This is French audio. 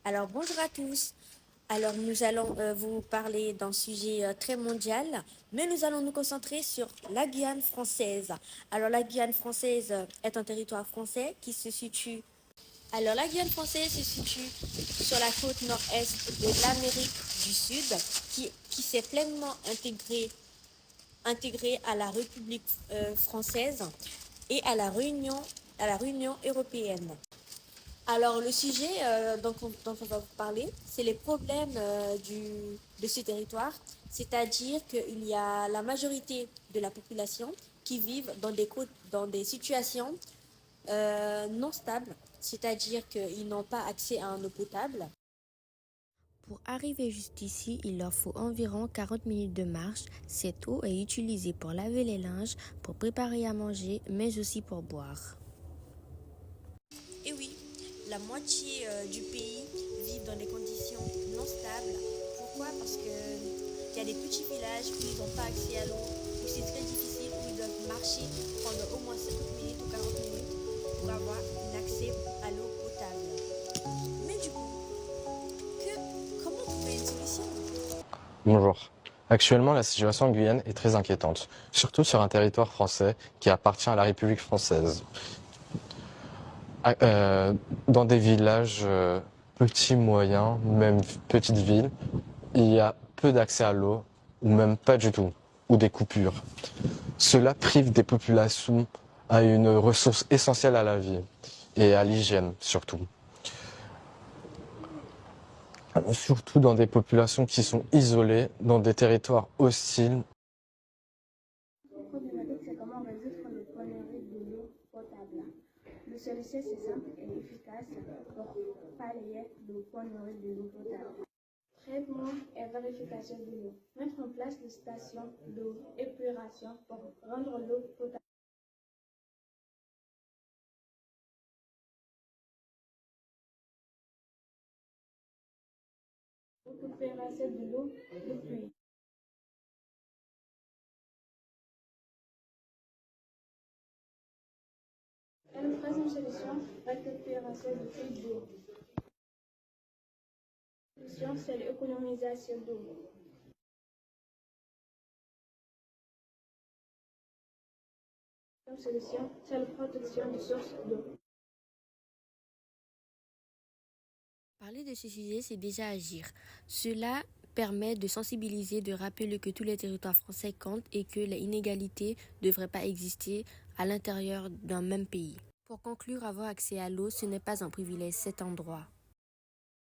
Alors bonjour à tous. Alors nous allons vous parler d'un sujet très mondial, mais nous allons nous concentrer sur la Guyane française. Alors la Guyane française est un territoire français qui se situe. Alors la Guyane française se situe sur la côte nord-est de l'Amérique du Sud, qui s'est pleinement intégrée à la République française et à la Réunion européenne. Alors, le sujet dont on va vous parler, c'est les problèmes de ce territoire, c'est-à-dire qu'il y a la majorité de la population qui vivent dans des situations non stables, c'est-à-dire qu'ils n'ont pas accès à un eau potable. Pour arriver jusqu'ici, il leur faut environ 40 minutes de marche. Cette eau est utilisée pour laver les linges, pour préparer à manger, mais aussi pour boire. Et oui, la moitié du pays vit dans des conditions non stables. Pourquoi? Parce qu'il y a des petits villages où ils n'ont pas accès à l'eau, où c'est très difficile, où ils doivent marcher pendant au moins 50 minutes ou 40 minutes pour avoir un accès à l'eau potable. Mais du coup, comment trouver une solution? Bonjour. Actuellement, la situation en Guyane est très inquiétante, surtout sur un territoire français qui appartient à la République française. Dans des villages petits, moyens, même petites villes, il y a peu d'accès à l'eau, ou même pas du tout, ou des coupures. Cela prive des populations à une ressource essentielle à la vie, et à l'hygiène surtout. Surtout dans des populations qui sont isolées, dans des territoires hostiles. Problématique, c'est comment résoudre le pénurie de l'eau potable. Le solution, c'est simple et efficace pour pallier le pénurie de l'eau potable. Traitement et vérification de l'eau. Mettre en place des stations d'eau épuration pour rendre l'eau potable. Récupération de l'eau de pluie. Et la troisième solution, récupération de flux d'eau. La solution, c'est l'économisation d'eau. La solution, c'est la protection des sources d'eau. Parler de ce sujet, c'est déjà agir. Cela permet de sensibiliser, de rappeler que tous les territoires français comptent et que les inégalités ne devraient pas exister à l'intérieur d'un même pays. Pour conclure, avoir accès à l'eau, ce n'est pas un privilège, c'est un droit.